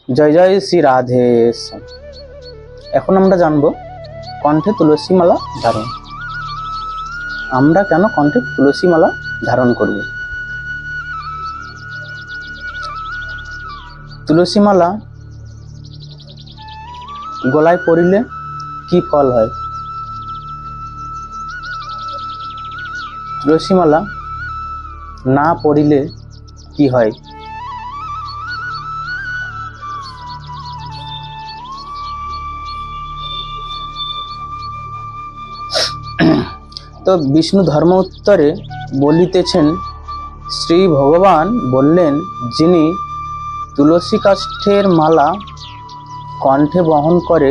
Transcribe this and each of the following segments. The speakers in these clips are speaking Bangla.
জয় জয় শ্রী রাধে। এখন আমরা জানবো কণ্ঠে তুলসী মালা ধারণ। আমরা কেন কণ্ঠে তুলসী মালা ধারণ করব? তুলসী মালা গলায় পরিলে কি ফল হয়? তুলসী মালা না পরিলে কি হয়? তো বিষ্ণু ধর্ম উত্তরে বলিতেছেন, শ্রী ভগবান বললেন, যিনি তুলসী কাষ্ঠের মালা কণ্ঠে বহন করে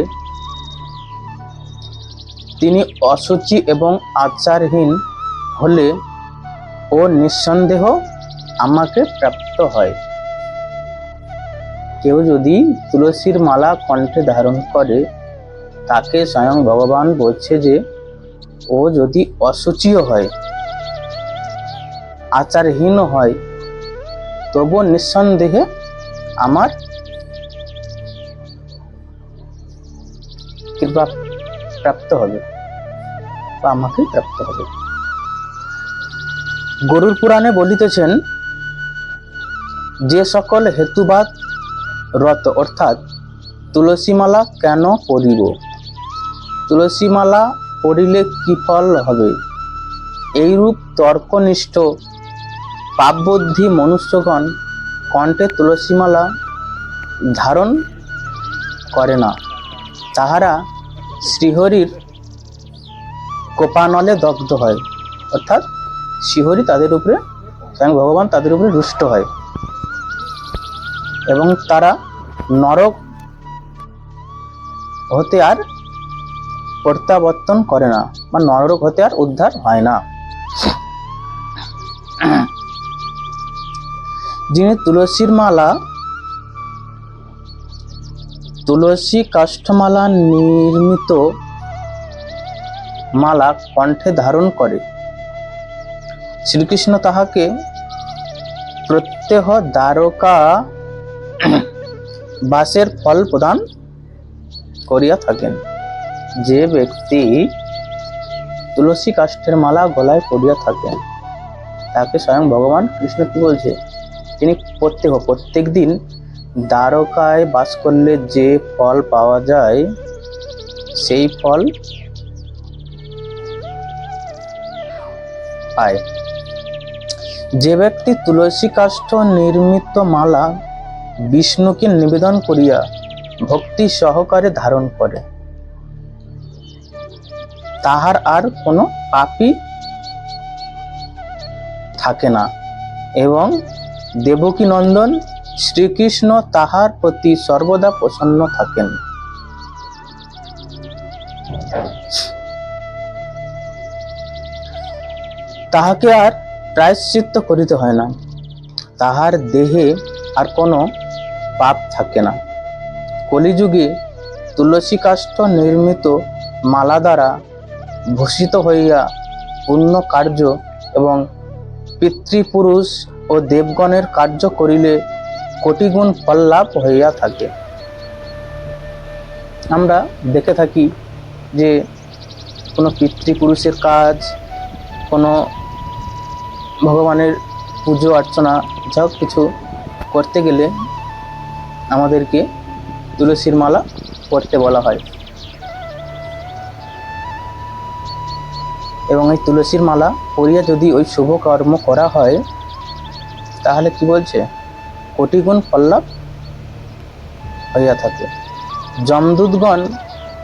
তিনি অশুচি এবং আচারহীন হলে ও নিঃসন্দেহ আমাকে প্রাপ্ত হয়। কেউ যদি তুলসীর মালা কণ্ঠে ধারণ করে তাকে স্বয়ং ভগবান বলছে যে ও যদি অশুচিও হয়, আচারহীন হয়, তবু নিঃসন্দেহে আমার কৃপা প্রাপ্ত হবে বা আমাকে প্রাপ্ত হবে। গরুর পুরাণে বলিতেছেন, যে সকল হেতুবাদ রত, অর্থাৎ তুলসী মালা কেন পরিব, তুলসী মালা পড়িলে কি ফল হবে, এইরূপ তর্কনিষ্ঠ পাপবুদ্ধি মনুষ্যগণ কণ্ঠে তুলসী মালা ধারণ করে না। তাহারা শ্রীহরির কোপানলে দগ্ধ হয়, অর্থাৎ শ্রীহরি তাদের উপরে, স্বয়ং ভগবান তাদের উপরে রুষ্ট হয় এবং তারা নরক হতে আর প্রত্যাবর্তন করে না বা নরক হতে আর উদ্ধার হয় না। যিনি তুলসীর মালা, তুলসী কাষ্ঠমালা নির্মিত মালা কণ্ঠে ধারণ করে, শ্রীকৃষ্ণ তাহাকে প্রত্যহ দ্বারকা বাসের ফল প্রদান করিয়া থাকেন। যে ব্যক্তি তুলসী কাষ্ঠের মালা গলায় পরিয়া থাকেন তাকে স্বয়ং ভগবান কৃষ্ণ কি বলছে, তিনি প্রত্যেক দিন দ্বারকায় বাস করলে যে ফল পাওয়া যায় সেই ফল পায়। যে ব্যক্তি তুলসী কাষ্ঠ নির্মিত মালা বিষ্ণুকে নিবেদন করিয়া ভক্তি সহকারে ধারণ করে তাহার আর কোনো পাপই থাকে না এবং দেবকী নন্দন শ্রীকৃষ্ণ তাহার প্রতি সর্বদা প্রসন্ন থাকেন। তাহাকে আর প্রায়শ্চিত্ত করিতে হয় না, তাহার দেহে আর কোনো পাপ থাকে না। কলিযুগে তুলসী কাষ্ঠ নির্মিত মালা দ্বারা ভূষিত হইয়া পুণ্য কার্য এবং পিতৃপুরুষ ও দেবগণের কার্য করিলে কোটিগুণ ফল লাভ হইয়া থাকে। আমরা দেখে থাকি যে কোনো পিতৃপুরুষের কাজ, কোনো ভগবানের পুজো অর্চনা, যা কিছু করতে গেলে আমাদেরকে তুলসীর মালা পড়তে বলা হয় এবং এই তুলসীর মালা পরিয়া যদি ওই শুভ কর্ম করা হয় তাহলে কি বলছে, কোটিগুণ ফল লাভ হইয়া থাকে। যমদূতগণ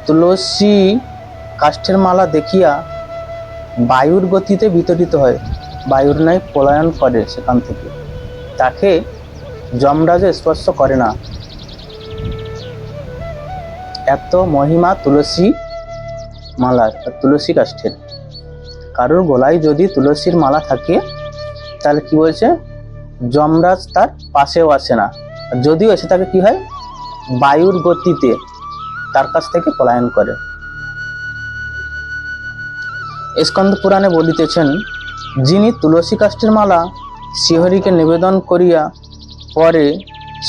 তুলসী কাষ্ঠের মালা দেখিয়া বায়ুর গতিতে বিতরিত হয়, বায়ুর ন্যায় পলায়ন করে সেখান থেকে, তাকে যমরাজ স্পর্শ করে না। এত মহিমা তুলসী মালার, তুলসী কাষ্ঠের। কারোর গলায় যদি তুলসীর মালা থাকে তাহলে কি বলছে, যমরাজ তার পাশেও আসে না, যদিও এসে তাকে কি হয়, বায়ুর গতিতে তার কাছ থেকে পলায়ন করে। স্কন্দ পুরাণে বলিতেছেন, যিনি তুলসী কাষ্ঠের মালা শ্রীহরিকে নিবেদন করিয়া পরে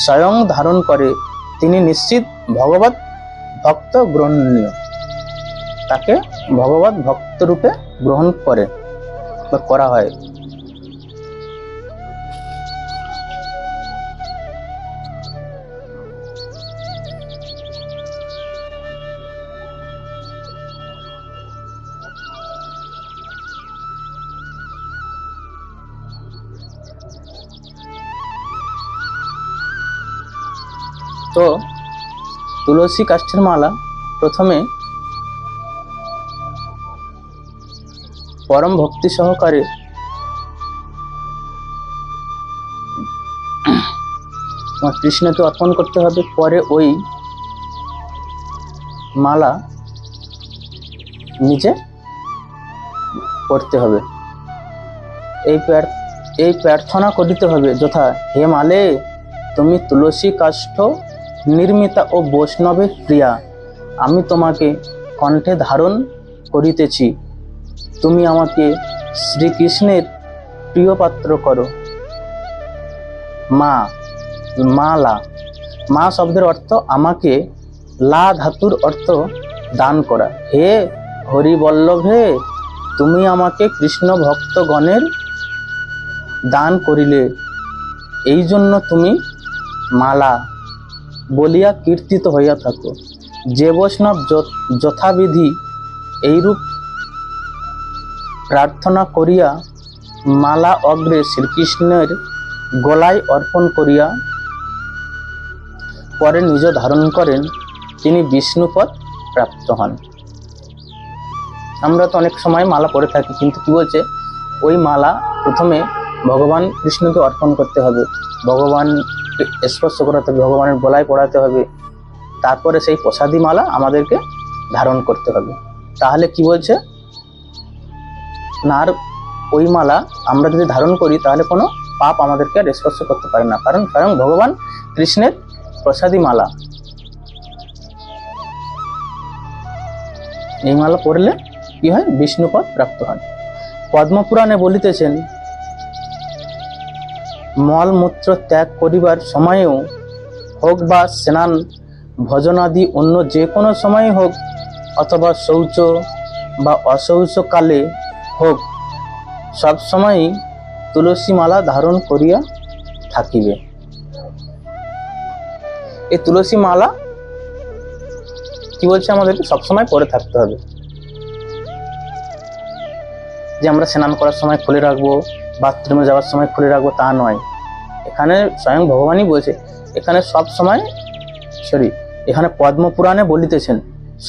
স্বয়ং ধারণ করে তিনি নিশ্চিত ভগবত ভক্ত গ্রহণীয়, তাকে ভগবত ভক্ত রূপে গ্রহণ করে বা করা হয়। তো তুলসী কাষ্ঠের মালা প্রথমে পরম ভক্তি সহকারে কৃষ্ণকে অর্পণ করতে হবে। পরে ওই মালা নিজে পড়তে হবে। এই প্রার্থনা করিতে হবে যথা, হে মালে, তুমি তুলসী কাষ্ঠ নির্মিতা ও বৈষ্ণবের প্রিয়া, আমি তোমাকে কণ্ঠে ধারণ করিতেছি, তুমি আমাকে শ্রীকৃষ্ণের প্রিয় পাত্র করো। মালা, মা শব্দের অর্থ আমাকে, লা ধাতুর অর্থ দান করা। হে হরিবল্লভে, তুমি আমাকে কৃষ্ণ ভক্তগণের দান করিলে, এই জন্য তুমি মালা বলিয়া কীর্তিত হইয়া থাকো। যে বৈষ্ণব যথাবিধি এইরূপ প্রার্থনা করিয়া মালা অগ্রে শ্রীকৃষ্ণের গলায় অর্পণ করিয়া পরে নিজ ধারণ করেন, তিনি বিষ্ণুপদ প্রাপ্ত হন। আমরা তো অনেক সময় মালা পরে থাকি, কিন্তু কি বলছে, ওই মালা প্রথমে ভগবান কৃষ্ণকে অর্পণ করতে হবে, ভগবানকে স্পর্শ করাতে হবে, ভগবানের গলায় পড়াতে হবে, তারপরে সেই প্রসাদী মালা আমাদেরকে ধারণ করতে হবে। তাহলে কি বলছে না, আর ওই মালা আমরা যদি ধারণ করি তাহলে কোনো পাপ আমাদেরকে আর স্পর্শ করতে পারে না, কারণ স্বয়ং ভগবান কৃষ্ণের প্রসাদী মালা। এই মালা পড়লে কি হয়, বিষ্ণুপদ প্রাপ্ত হয়। পদ্মপুরাণে বলিতেছেন, মলমূত্র ত্যাগ করিবার সময়েও হোক বা স্নান ভজনাদি অন্য যে কোনো সময় হোক, অথবা শৌচ বা অশৌচকালে হোক, সবসময়ই তুলসী মালা ধারণ করিয়া থাকিবে। এই তুলসী মালা কি বলছে, আমাদেরকে সবসময় পরে থাকতে হবে। যে আমরা স্নান করার সময় খুলে রাখবো, বাথরুমে যাওয়ার সময় খুলে রাখবো, তা নয়। এখানে স্বয়ং ভগবানই বলছে, এখানে সব সময় এখানে পদ্মপুরাণে বলিতেছেন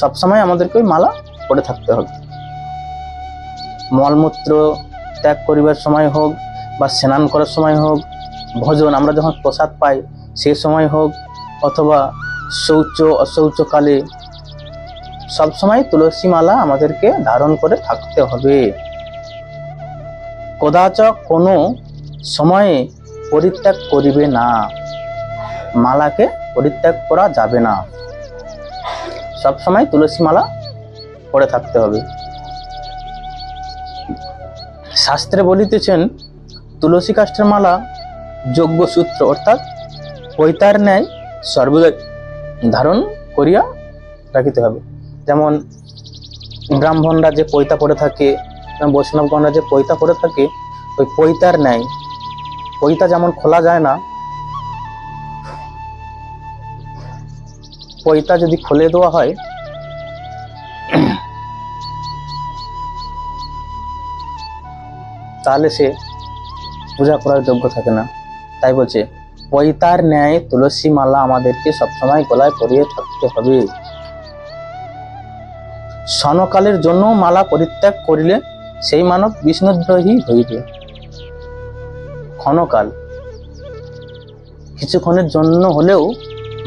সবসময় আমাদেরকে ওই মালা পরে থাকতে হবে। মলমূত্র ত্যাগ করিবার সময় হোক বা স্নান করার সময় হোক, ভোজন আমরা যখন প্রসাদ পাই সে সময় হোক, অথবা শৌচ অশৌচকালে, সবসময় তুলসী মালা আমাদেরকে ধারণ করে থাকতে হবে। কদাচ কোনো সময়ে পরিত্যাগ করিবে না, মালাকে পরিত্যাগ করা যাবে না, সবসময় তুলসী মালা পরে থাকতে হবে। শাস্ত্রে বলিতেছেন, তুলসী কাষ্ঠের মালা যজ্ঞ সূত্র অর্থাৎ পৈতার ন্যায় সর্বদা ধারণ করিয়া রাখিতে হবে। যেমন ব্রাহ্মণরা যে পৈতা পরে থাকে, বৈষ্ণবগণরা যে পৈতা পরে থাকে, ওই পৈতার ন্যায়। পৈতা যেমন খোলা যায় না, পৈতা যদি খুলে দেওয়া হয় তাহলে সে পূজা করার যোগ্য থাকে না। তাই বলছে, পৈতার ন্যায় তুলসী মালা আমাদেরকে সবসময় গলায় পরিয়ে থাকতে হবে। ক্ষণকালের জন্য মালা পরিত্যাগ করিলে সেই মানব বিষ্ণুদ্রোহী হইবে। ক্ষণকাল, কিছুক্ষণের জন্য হলেও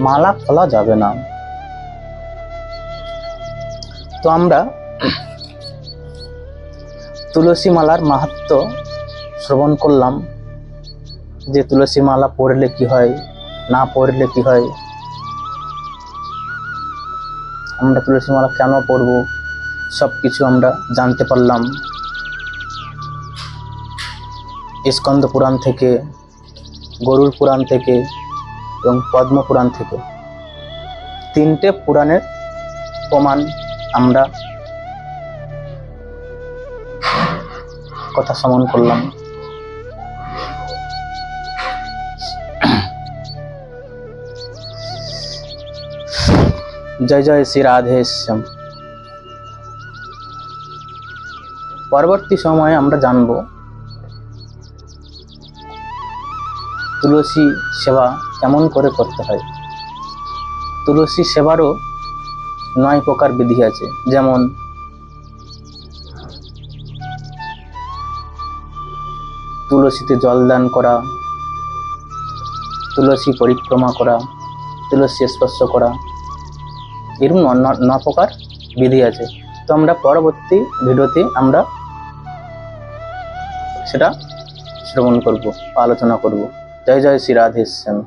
মালা খোলা যাবে না। তো আমরা তুলসী মালার মাহাত্ম্য শ্রবণ করলাম, যে তুলসী মালা পড়লে কি হয়, না পড়লে কি হয়, আমরা তুলসী মালা কেন পড়ব, সবকিছু আমরা জানতে পারলাম স্কন্দ পুরাণ থেকে, গরুড় পুরাণ থেকে এবং পদ্ম পুরাণ থেকে। তিনটে পুরাণের প্রমাণ আমরা কথা শ্রবণ করলাম। জয় জয় শ্রী রাধেশ্যাম। পরবর্তী সময়ে আমরা জানব তুলসী সেবা কেমন করে করতে হয়। তুলসী সেবারও 9 প্রকার বিধি আছে, যেমন তুলসীতে জল দান করা, তুলসী পরিক্রমা করা, তুলসী স্পর্শ করা, এরকম 9 প্রকার বিধি আছে। তো আমরা পরবর্তী ভিডিওতে আমরা সেটা শ্রবণ করব, আলোচনা করব। জয় জয় শ্রী রাধেশ্যাম।